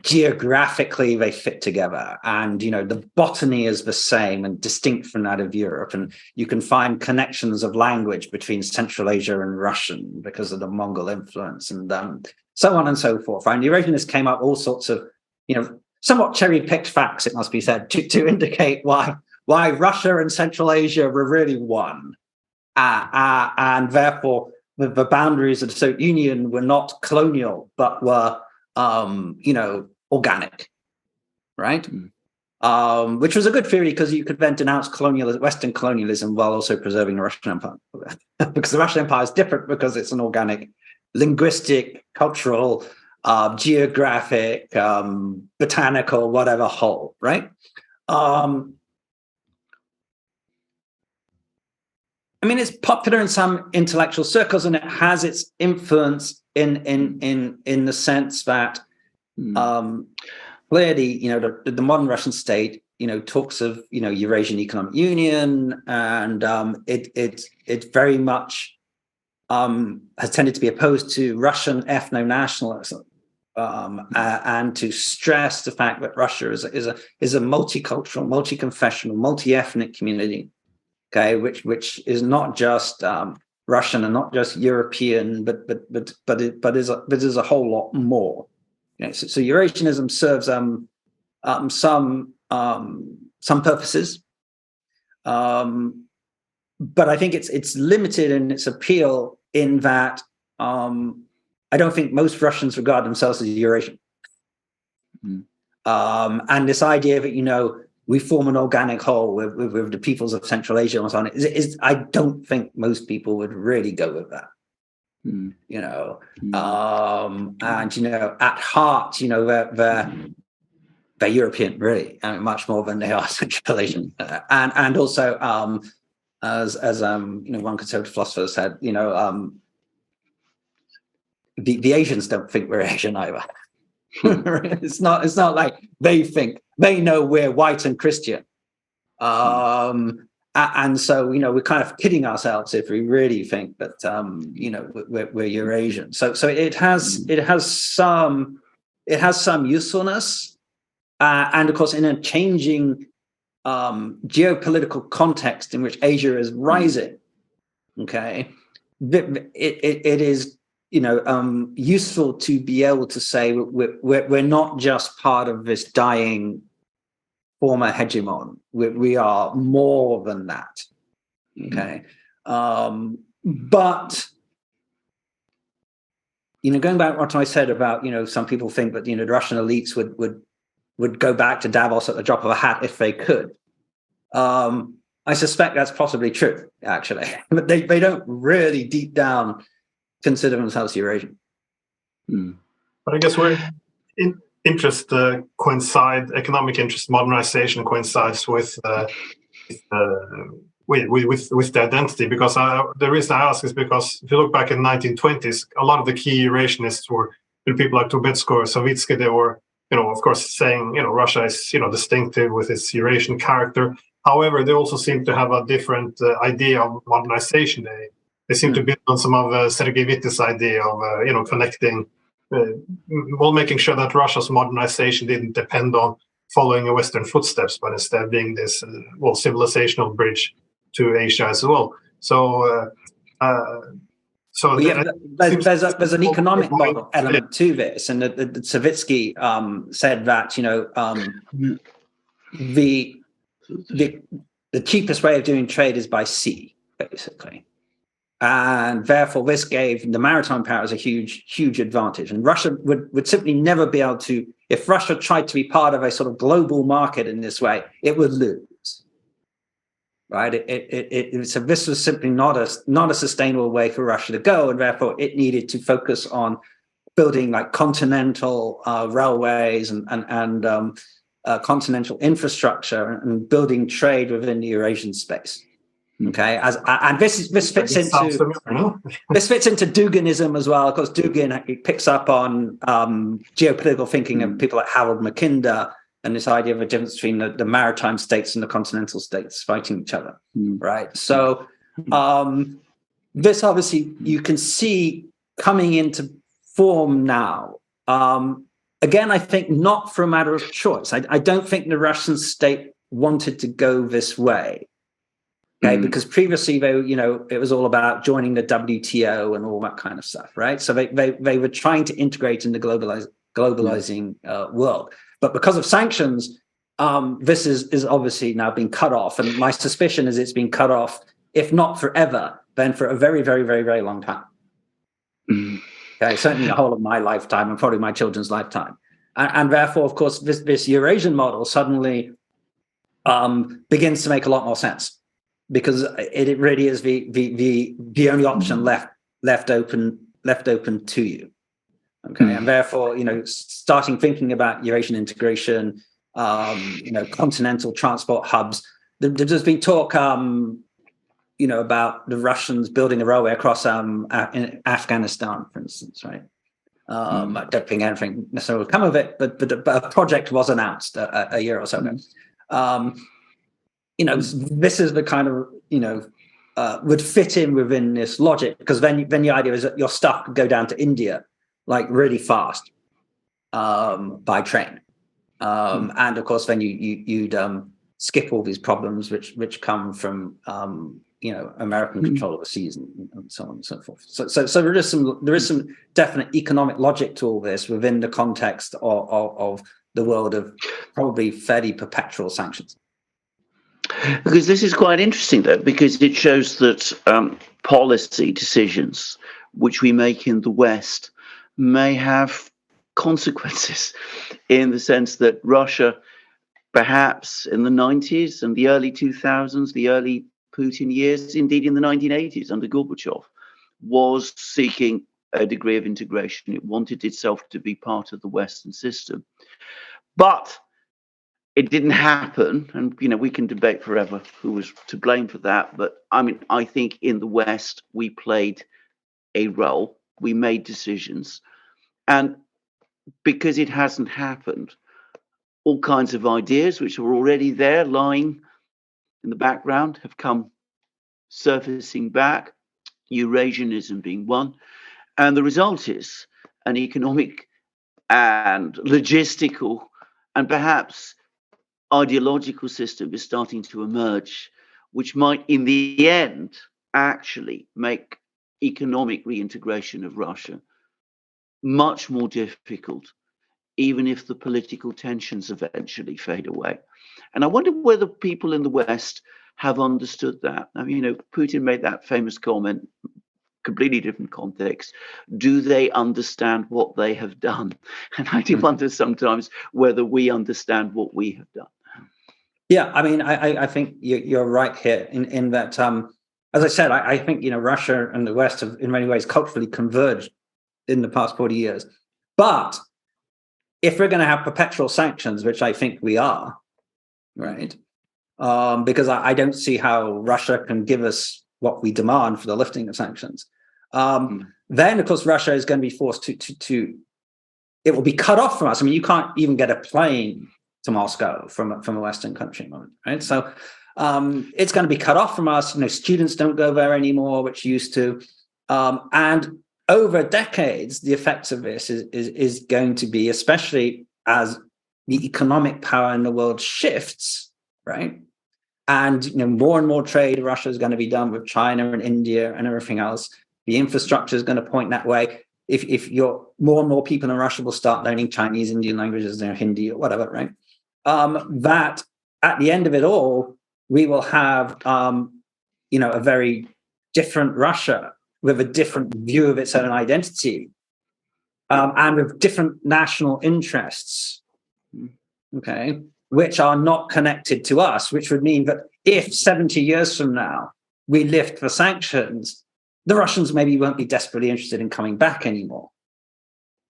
geographically they fit together, and the botany is the same and distinct from that of Europe, and you can find connections of language between Central Asia and Russian because of the Mongol influence, and so on and so forth. And Eurasianists came up all sorts of somewhat cherry-picked facts, it must be said, to indicate why Russia and Central Asia were really one, and therefore the boundaries of the Soviet Union were not colonial but were organic, right? Which was a good theory, because you could then denounce Western colonialism while also preserving the Russian Empire, because the Russian Empire is different because it's an organic, linguistic, cultural, geographic, botanical, whatever whole, right? I mean, it's popular in some intellectual circles, and it has its influence in the sense that clearly, the modern Russian state, talks of Eurasian Economic Union, and it very much has tended to be opposed to Russian ethno-nationalism, and to stress the fact that Russia is a multicultural, multi-confessional, multi-ethnic community. Okay, which is not just Russian and not just European, but is a whole lot more. So Eurasianism serves some purposes, but I think it's limited in its appeal in that I don't think most Russians regard themselves as Eurasian, and this idea that we form an organic whole with the peoples of Central Asia and so on. I don't think most people would really go with that. And at heart, they're European, really, much more than they are Central Asian. And also, as one conservative philosopher said, the Asians don't think we're Asian either. It's not like they think they know we're white and Christian, and so we're kind of kidding ourselves if we really think that we're Eurasian. So it has some usefulness, and of course in a changing geopolitical context in which Asia is rising, okay, it is useful to be able to say we're not just part of this dying former hegemon. We are more than that. Okay, but going back to what I said about some people think that the Russian elites would would go back to Davos at the drop of a hat if they could. I suspect that's possibly true, actually, but they don't really deep down consider themselves Eurasian. But I guess interest coincide, economic interest, modernization coincides with the identity. Because the reason I ask is because if you look back in the 1920s, a lot of the key Eurasianists were people like Trubetskoy or Savitsky. They were, of course, saying, Russia is, distinctive with its Eurasian character. However, they also seem to have a different idea of modernization. They seem to build on some of Sergeyevit's idea of, connecting, making sure that Russia's modernization didn't depend on following in Western footsteps, but instead being this, civilizational bridge to Asia as well. So, there's an economic model element to this, and the Savitsky said that the cheapest way of doing trade is by sea, basically, and therefore this gave the maritime powers a huge advantage. And Russia would simply never be able to, if Russia tried to be part of a sort of global market in this way, it would lose. Right? So this was simply not a sustainable way for Russia to go, and therefore it needed to focus on building like continental railways and continental infrastructure and building trade within the Eurasian space. Okay, and this fits into Duginism as well. Of course, Dugin picks up on geopolitical thinking of people like Harold Mackinder and this idea of a difference between the maritime states and the continental states fighting each other. Right. So this obviously you can see coming into form now. Again, I think not for a matter of choice. I don't think the Russian state wanted to go this way. Okay, because previously it was all about joining the WTO and all that kind of stuff, right? So they were trying to integrate in the globalizing world, but because of sanctions, this is obviously now being cut off. And my suspicion is it's been cut off, if not forever, then for a very, very, very, very long time. Okay, certainly the whole of my lifetime and probably my children's lifetime, and therefore, of course, this Eurasian model suddenly begins to make a lot more sense. Because it really is the only option left open to you, okay, and therefore starting thinking about Eurasian integration, continental transport hubs. There's been talk, about the Russians building a railway across in Afghanistan, for instance, right? I don't think anything necessarily will come of it, but a project was announced a year or so ago. This is the kind of, would fit in within this logic, because then the idea is that your stuff could go down to India, like really fast, by train. And of course, then you'd skip all these problems which come from, American control of the seas and so on and so forth. So there is some definite economic logic to all this within the context of the world of probably fairly perpetual sanctions. Because this is quite interesting, though, because it shows that policy decisions which we make in the West may have consequences, in the sense that Russia, perhaps in the 90s and the early 2000s, the early Putin years, indeed in the 1980s under Gorbachev, was seeking a degree of integration. It wanted itself to be part of the Western system. But it didn't happen, and we can debate forever who was to blame for that. But I think in the West we played a role, we made decisions, and because it hasn't happened, all kinds of ideas which were already there, lying in the background, have come surfacing back. Eurasianism being one, and the result is an economic and logistical and perhaps ideological system is starting to emerge, which might in the end actually make economic reintegration of Russia much more difficult, even if the political tensions eventually fade away. And I wonder whether people in the West have understood that. Putin made that famous comment completely different context, do they understand what they have done? And I do wonder sometimes whether we understand what we have done. Yeah, I mean, I think you're right here in that, as I said, I think, Russia and the West have in many ways culturally converged in the past 40 years. But if we're going to have perpetual sanctions, which I think we are, right, because I don't see how Russia can give us what we demand for the lifting of sanctions, then, of course, Russia is going to be forced to it will be cut off from us. I mean, you can't even get a plane to Moscow from a Western country, right? So it's going to be cut off from us. Students don't go there anymore, which used to. And over decades, the effects of this is going to be, especially as the economic power in the world shifts, right? And more and more trade Russia is going to be done with China and India and everything else. The infrastructure is going to point that way. If you're more and more people in Russia will start learning Chinese, Indian languages, Hindi or whatever, right? That at the end of it all, we will have, a very different Russia with a different view of its own identity, and with different national interests, okay, which are not connected to us, which would mean that if 70 years from now we lift the sanctions, the Russians maybe won't be desperately interested in coming back anymore,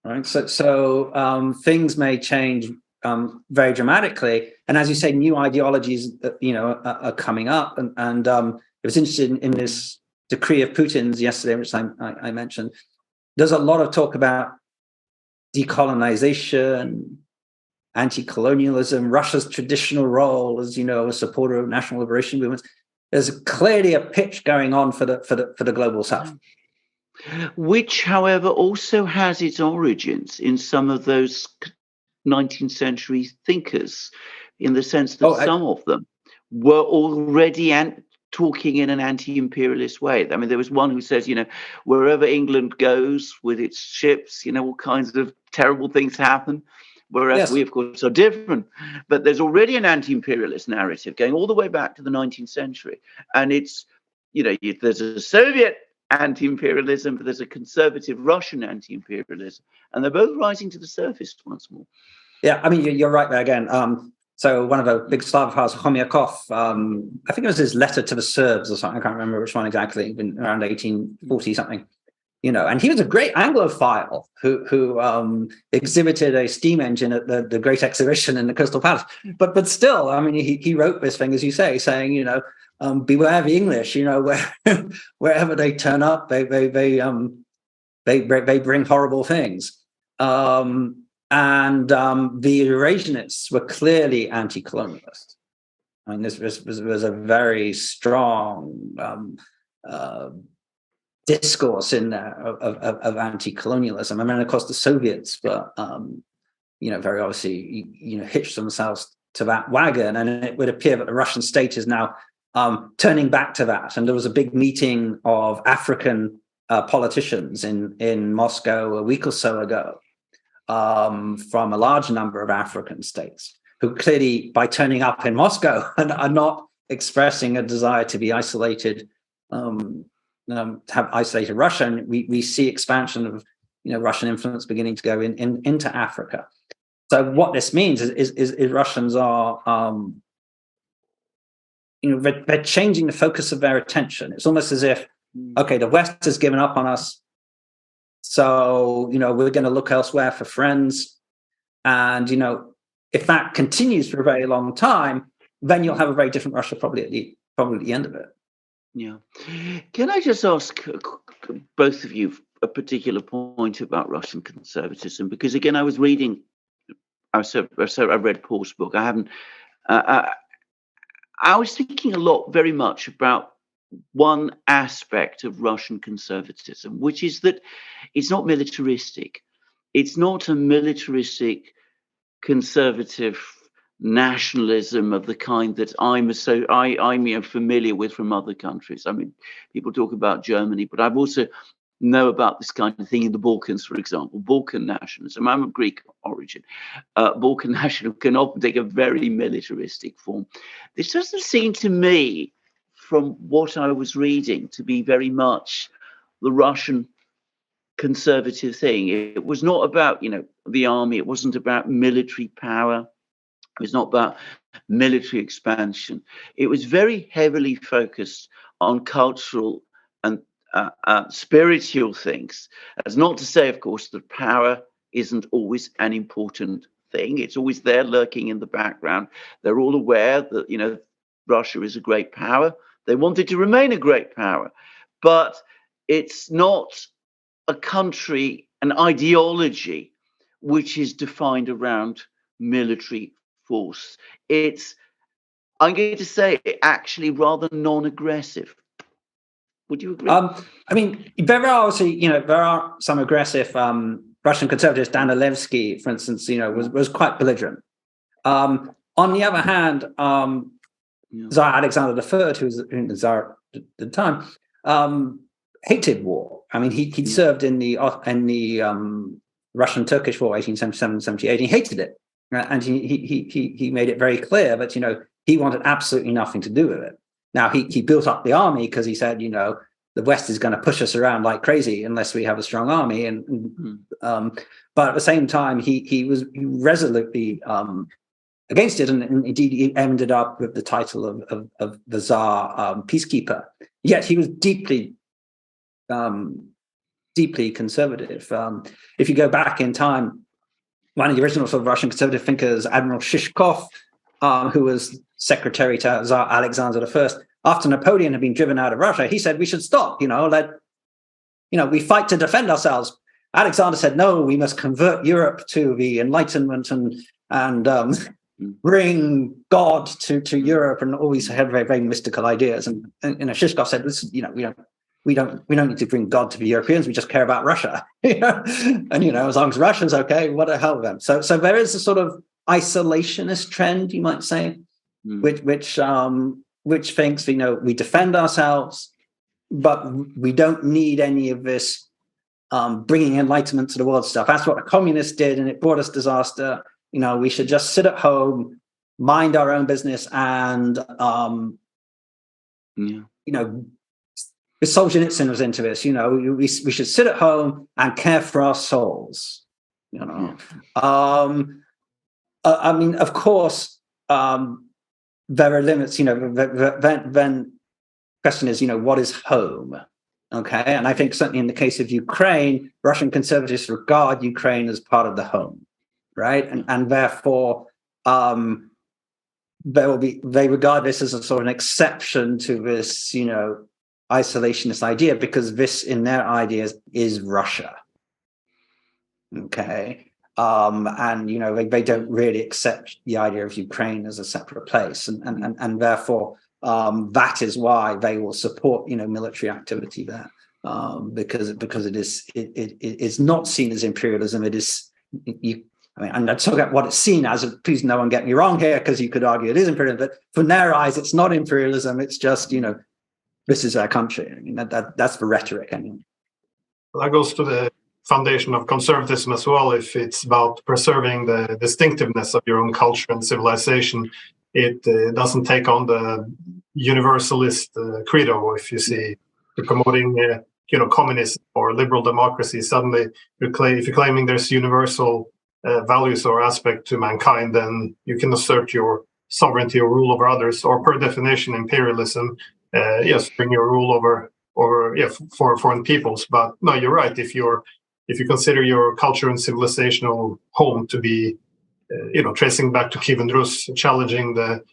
right? So things may change very dramatically, and as you say, new ideologies, are coming up, and I was interested in this decree of Putin's yesterday, which I mentioned. There's a lot of talk about decolonization, anti-colonialism, Russia's traditional role as a supporter of national liberation movements. There's clearly a pitch going on for the global south, which, however, also has its origins in some of those 19th century thinkers, in the sense that some of them were already talking in an anti-imperialist way. I mean, there was one who says, wherever England goes with its ships, all kinds of terrible things happen. Whereas we, of course, are different. But there's already an anti-imperialist narrative going all the way back to the 19th century. And it's, there's a Soviet anti-imperialism, but there's a conservative Russian anti-imperialism. And they're both rising to the surface once more. Yeah, I mean, you're right there again. So one of the big Slavophiles, Khomyakov, I think it was his letter to the Serbs or something. I can't remember which one exactly, around 1840 something. And he was a great Anglophile who exhibited a steam engine at the Great Exhibition in the Crystal Palace. But still, I mean, he wrote this thing, as you say, saying, beware the English. Wherever they turn up, they bring horrible things. And the Eurasianists were clearly anti-colonialist. I mean, this was a very strong discourse in there of anti-colonialism. I mean, of course, the Soviets were, very obviously, hitched themselves to that wagon, and it would appear that the Russian state is now turning back to that. And there was a big meeting of African politicians in Moscow a week or so ago, from a large number of African states, who clearly, by turning up in Moscow, are not expressing a desire to be isolated. To have isolated Russia, and we see expansion of Russian influence beginning to go into Africa. So what this means is Russians are they're changing the focus of their attention. It's almost as if, okay, the West has given up on us, so we're going to look elsewhere for friends, and if that continues for a very long time, then you'll have a very different Russia probably at the end of it. Yeah. Can I just ask both of you a particular point about Russian conservatism? Because again, I was reading, I read Paul's book. I haven't. I was thinking a lot, very much about one aspect of Russian conservatism, which is that it's not militaristic. It's not a militaristic conservative nationalism of the kind that I'm familiar with from other countries. I mean, people talk about Germany, but I've also know about this kind of thing in the Balkans, for example, Balkan nationalism. I'm of Greek origin. Balkan nationalism can often take a very militaristic form. This doesn't seem to me, from what I was reading, to be very much the Russian conservative thing. It was not about, the army. It wasn't about military power. It was not about military expansion. It was very heavily focused on cultural and spiritual things. That's not to say, of course, that power isn't always an important thing. It's always there lurking in the background. They're all aware that, Russia is a great power. They want it to remain a great power. But it's not a country, an ideology, which is defined around military force. It's, I'm going to say, actually rather non-aggressive. Would you agree? I mean, there are obviously, there are some aggressive Russian conservatives. Danilevsky, for instance, was quite belligerent. On the other hand, Tsar Alexander III, who was the Tsar at the time, hated war. I mean, he served in the Russian-Turkish War, 1877-78. He hated it, and he made it very clear that he wanted absolutely nothing to do with it. Now, he built up the army because he said, the West is going to push us around like crazy unless we have a strong army. But at the same time, he was resolutely against it. And indeed, he ended up with the title of the Tsar peacekeeper. Yet he was deeply conservative. If you go back in time, one of the original sort of Russian conservative thinkers, Admiral Shishkov, who was secretary to Tsar Alexander I, after Napoleon had been driven out of Russia, he said we should stop. We fight to defend ourselves. Alexander said, no, we must convert Europe to the Enlightenment and bring God to Europe, and always had very, very mystical ideas. And Shishkov said, we don't need to bring God to the Europeans. We just care about Russia. And as long as Russia's okay, what the hell with them? So there is a sort of isolationist trend, you might say, which thinks we defend ourselves, but we don't need any of this bringing enlightenment to the world stuff. That's what the communists did, and it brought us disaster. We should just sit at home, mind our own business, and Solzhenitsyn was into this. We should sit at home and care for our souls. I mean, of course, there are limits. Then question is, what is home? Okay, and I think certainly in the case of Ukraine, Russian conservatives regard Ukraine as part of the home, right? And therefore, they regard this as a sort of an exception to this, isolationist idea, because this, in their ideas, is Russia. Okay. And they don't really accept the idea of Ukraine as a separate place, and therefore that is why they will support military activity there, because it is not seen as imperialism. It is I'm not talking about what it's seen as. Please, no one get me wrong here, because you could argue it is imperialism, but from their eyes, it's not imperialism. It's just this is our country. I mean that's the rhetoric anyway. Well, that goes to the foundation of conservatism as well. If it's about preserving the distinctiveness of your own culture and civilization, it doesn't take on the universalist credo. If you see you're promoting communism or liberal democracy, suddenly if you're claiming there's universal values or aspect to mankind, then you can assert your sovereignty or rule over others, or per definition imperialism, bring your rule over for foreign peoples. But no, you're right. If you consider your culture and civilizational home to be, tracing back to Kievan Rus, challenging the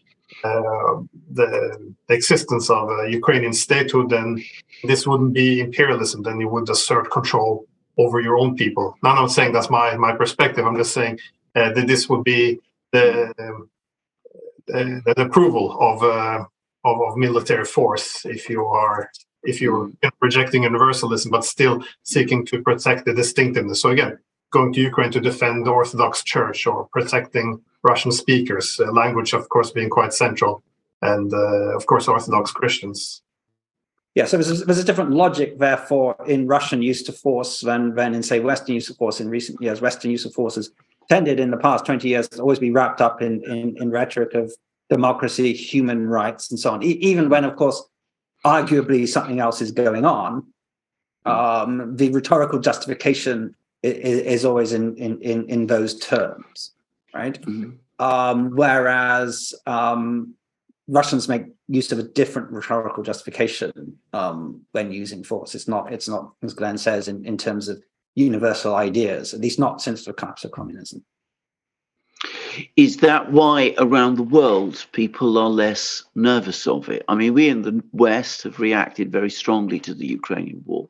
existence of a Ukrainian statehood, then this wouldn't be imperialism. Then you would assert control over your own people. Now, I'm not saying that's my perspective. I'm just saying that this would be the approval of military force if you're rejecting universalism but still seeking to protect the distinctiveness. So again, going to Ukraine to defend the Orthodox Church or protecting Russian speakers, language of course being quite central, and of course Orthodox Christians. Yeah, so there's a different logic, therefore, in Russian use of force than in, say, Western use of force in recent years. Western use of force has tended in the past 20 years to always be wrapped up in rhetoric of democracy, human rights, and so on, even when, of course, arguably something else is going on. The rhetorical justification is always in those terms, right? Whereas Russians make use of a different rhetorical justification when using force. It's not, as Glenn says, in terms of universal ideas, at least not since the collapse of communism. Is that why around the world people are less nervous of it? I mean, we in the West have reacted very strongly to the Ukrainian war,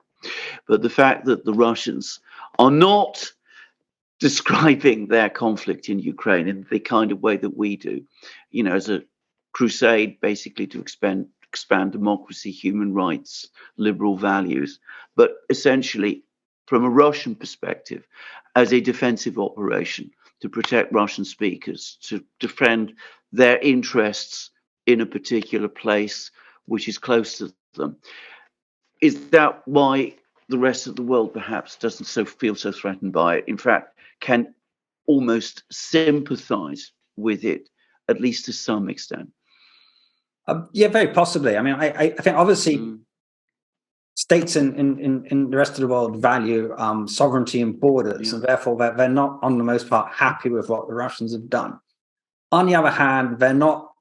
but the fact that the Russians are not describing their conflict in Ukraine in the kind of way that we do, you know, as a crusade basically to expand democracy, human rights, liberal values, but essentially from a Russian perspective as a defensive operation to protect Russian speakers, to defend their interests in a particular place which is close to them. Is that why the rest of the world perhaps doesn't feel so threatened by it? In fact, can almost sympathize with it, at least to some extent? Yeah, very possibly. I mean, I think obviously states in the rest of the world value sovereignty and borders, and therefore they're not, on the most part, happy with what the Russians have done. On the other hand, they're not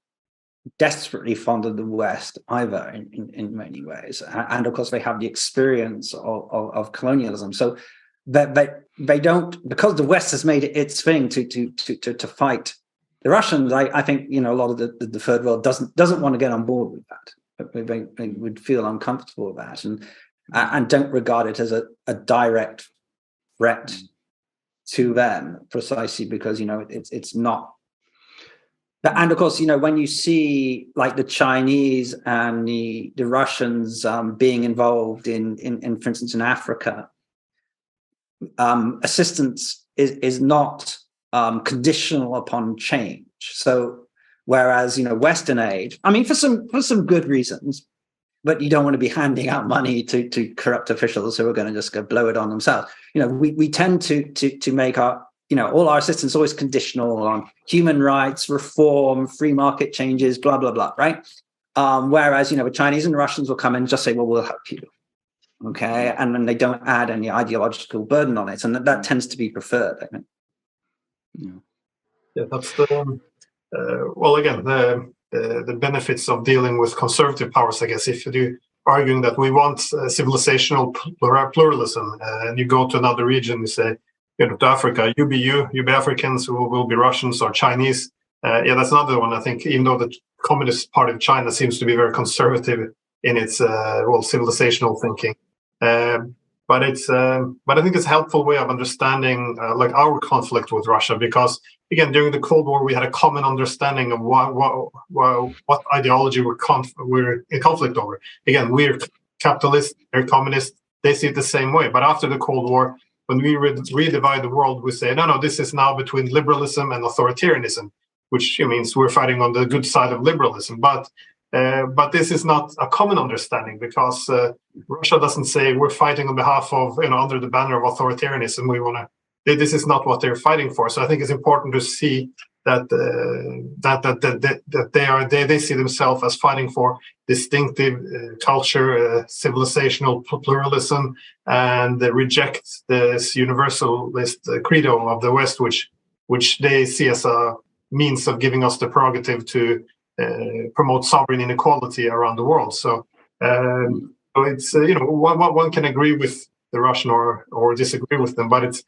desperately fond of the West either in many ways. And of course, they have the experience of colonialism. So they don't, because the West has made it its thing to fight the Russians. I think, you know, a lot of the third world doesn't want to get on board with that. They would feel uncomfortable with that and don't regard it as a direct threat to them, precisely because, you know, it's not. And of course, you know, when you see like the Chinese and the Russians being involved in, for instance, in Africa, assistance is not conditional upon change. So whereas, you know, Western aid, I mean, for some good reasons, but you don't want to be handing out money to corrupt officials who are going to just go blow it on themselves. You know, we tend to make our, you know, all our assistance always conditional on human rights, reform, free market changes, blah, blah, blah, right? Whereas, you know, the Chinese and the Russians will come in and just say, well, we'll help you. Okay. And then they don't add any ideological burden on it. And that tends to be preferred, I think. Yeah, that's the, well, again, the benefits of dealing with conservative powers, I guess, if you're arguing that we want civilizational pluralism, and you go to another region, you say, you know, to Africa, you be Africans, who will be Russians or Chinese. Yeah, that's another one. I think, even though the Communist Party of China seems to be very conservative in its civilizational thinking, but I think it's a helpful way of understanding like our conflict with Russia, because again, during the Cold War, we had a common understanding of what ideology we're in conflict over. Again, we're capitalists, they're communists, they see it the same way. But after the Cold War, when we redivide the world, we say, no, this is now between liberalism and authoritarianism, which means we're fighting on the good side of liberalism. But this is not a common understanding, because Russia doesn't say we're fighting on behalf of, you know, under the banner of authoritarianism. We want to. This is not what they're fighting for. So I think it's important to see that they see themselves as fighting for distinctive culture, civilizational pluralism, and they reject this universalist credo of the West, which they see as a means of giving us the prerogative to promote sovereign inequality around the world. So it's you know, one can agree with the Russian or disagree with them, but it's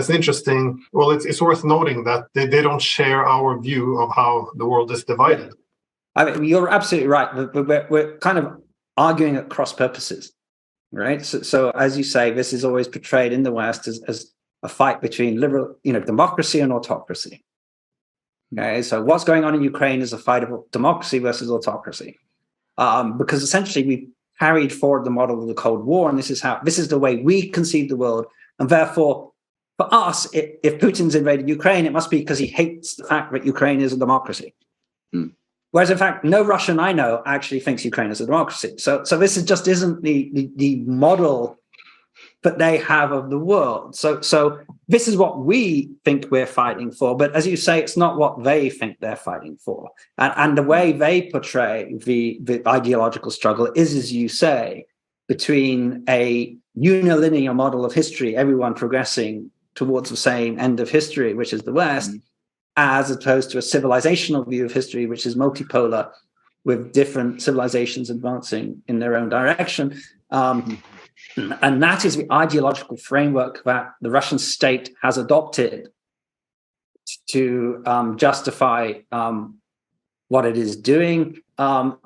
interesting. Well, it's worth noting that they don't share our view of how the world is divided. I mean, you're absolutely right. We're kind of arguing at cross purposes, right? So as you say, this is always portrayed in the West as a fight between liberal, you know, democracy and autocracy. Okay, so what's going on in Ukraine is a fight of democracy versus autocracy, because essentially we carried forward the model of the Cold War, and this is the way we conceive the world. And therefore, for us, if Putin's invaded Ukraine, it must be because he hates the fact that Ukraine is a democracy. Whereas, in fact, no Russian I know actually thinks Ukraine is a democracy. So this just isn't the model that they have of the world. So this is what we think we're fighting for. But as you say, it's not what they think they're fighting for. And the way they portray the ideological struggle is, as you say, between a unilinear model of history, everyone progressing towards the same end of history, which is the West, as opposed to a civilizational view of history, which is multipolar, with different civilizations advancing in their own direction. And that is the ideological framework that the Russian state has adopted to justify what it is doing.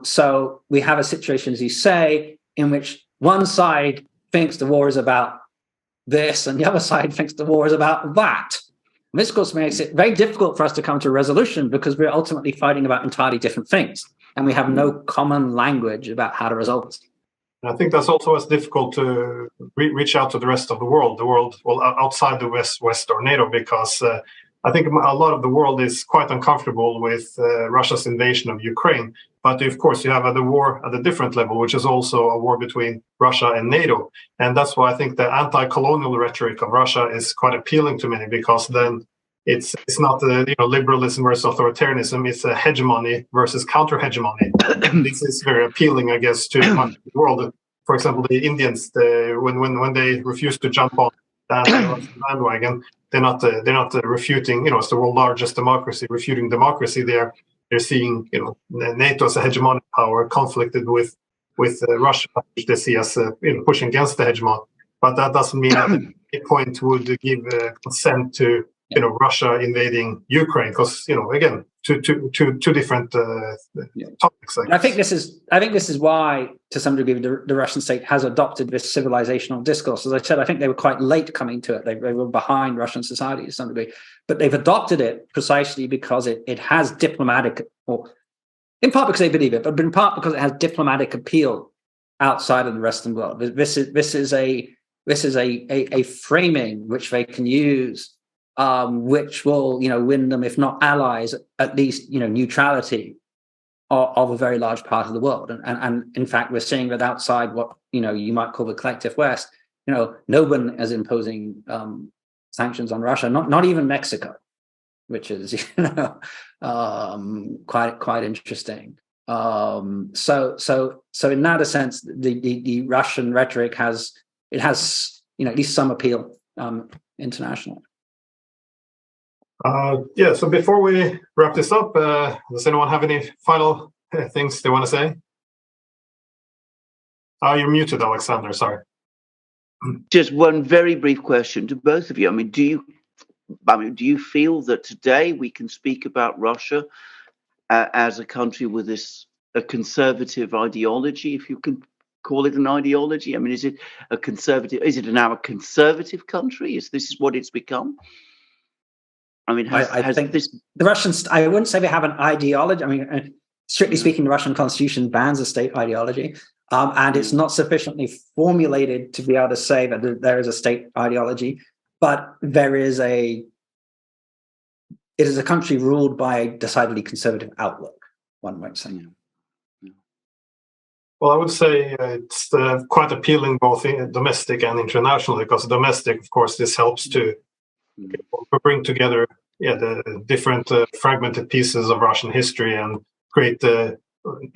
So we have a situation, as you say, in which one side thinks the war is about this and the other side thinks the war is about that. And this, of course, makes it very difficult for us to come to a resolution because we're ultimately fighting about entirely different things. And we have no common language about how to resolve this. I think that's also as difficult to reach out to the rest of the world outside the West or NATO, because I think a lot of the world is quite uncomfortable with Russia's invasion of Ukraine. But of course, you have the war at a different level, which is also a war between Russia and NATO. And that's why I think the anti-colonial rhetoric of Russia is quite appealing to many, because then it's not liberalism versus authoritarianism. It's a hegemony versus counter-hegemony. This is very appealing, I guess, to much of the world. For example, the Indians, when they refuse to jump on the bandwagon, they're not refuting. It's the world's largest democracy, refuting democracy. They're seeing NATO as a hegemonic power conflicted with Russia, which they see as pushing against the hegemon. But that doesn't mean that any point would give consent to Russia invading Ukraine, because again, two different topics. I think this is why, to some degree, the Russian state has adopted this civilizational discourse. As I said, I think they were quite late coming to it. They were behind Russian society to some degree, but they've adopted it precisely because it has diplomatic, or in part because they believe it, but in part because it has diplomatic appeal outside of the Western world. This is a framing which they can use. Which will, win them, if not allies, at least, neutrality of a very large part of the world. And in fact, we're seeing that outside what, you might call the collective West, no one is imposing sanctions on Russia, not even Mexico, which is, quite interesting. So in that sense, the Russian rhetoric has at least some appeal internationally. So before we wrap this up, does anyone have any final things they want to say? You're muted, Alexander. Sorry. Just one very brief question to both of you. Do you feel that today we can speak about Russia as a country with a conservative ideology, if you can call it an ideology? Is it a conservative? Is it now a conservative country? Is this what it's become? I think the Russians, I wouldn't say they have an ideology. Strictly speaking, the Russian constitution bans a state ideology, and it's not sufficiently formulated to be able to say that there is a state ideology, but it is a country ruled by a decidedly conservative outlook, one might say. Well, I would say it's quite appealing both domestic and internationally, because domestic, of course, this helps to bring together the different fragmented pieces of Russian history and create the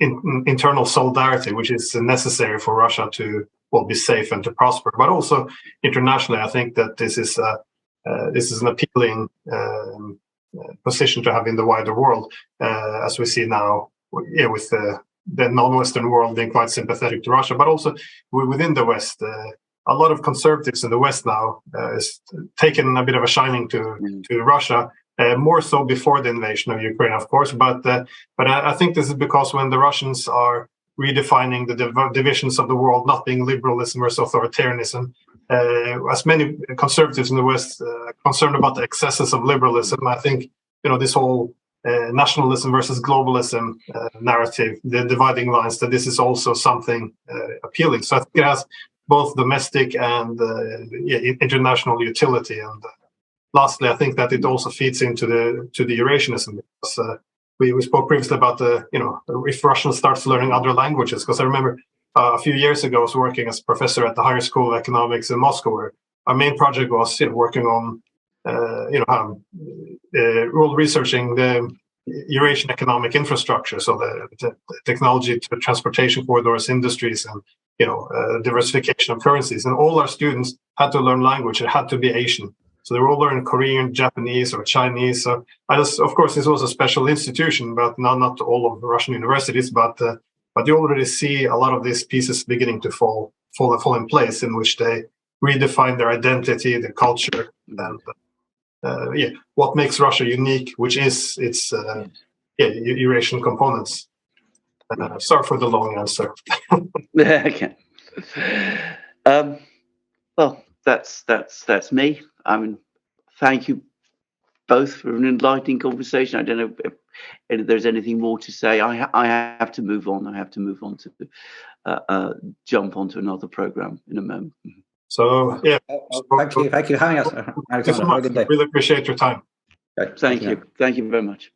internal solidarity, which is necessary for Russia to be safe and to prosper. But also internationally, I think that this is an appealing position to have in the wider world, as we see now, with the non-Western world being quite sympathetic to Russia, but also within the West. A lot of conservatives in the West now is taken a bit of a shining to Russia, more so before the invasion of Ukraine, of course. But I think this is because when the Russians are redefining the divisions of the world, not being liberalism versus authoritarianism, as many conservatives in the West concerned about the excesses of liberalism, I think this whole nationalism versus globalism narrative, the dividing lines, that this is also something appealing. So I think it has both domestic and international utility. And lastly, I think that it also feeds into the Eurasianism, because we spoke previously about if Russian starts learning other languages. Because I remember a few years ago I was working as a professor at the Higher School of Economics in Moscow, where our main project was working on researching the Eurasian economic infrastructure, so the technology to transportation corridors, industries, diversification of currencies, and all our students had to learn language. It had to be Asian, so they were all learning Korean, Japanese, or Chinese. So of course, this was a special institution, but not all of the Russian universities. But you already see a lot of these pieces beginning to fall in place, in which they redefine their identity, their culture, and what makes Russia unique, which is its Eurasian components. Sorry for the long answer. Okay. Well, that's me. I mean, thank you both for an enlightening conversation. I don't know if there's anything more to say. I have to move on. I have to move on to jump onto another program in a moment. So thank you for having us. Thank you so much. Really appreciate your time. Thank you very much.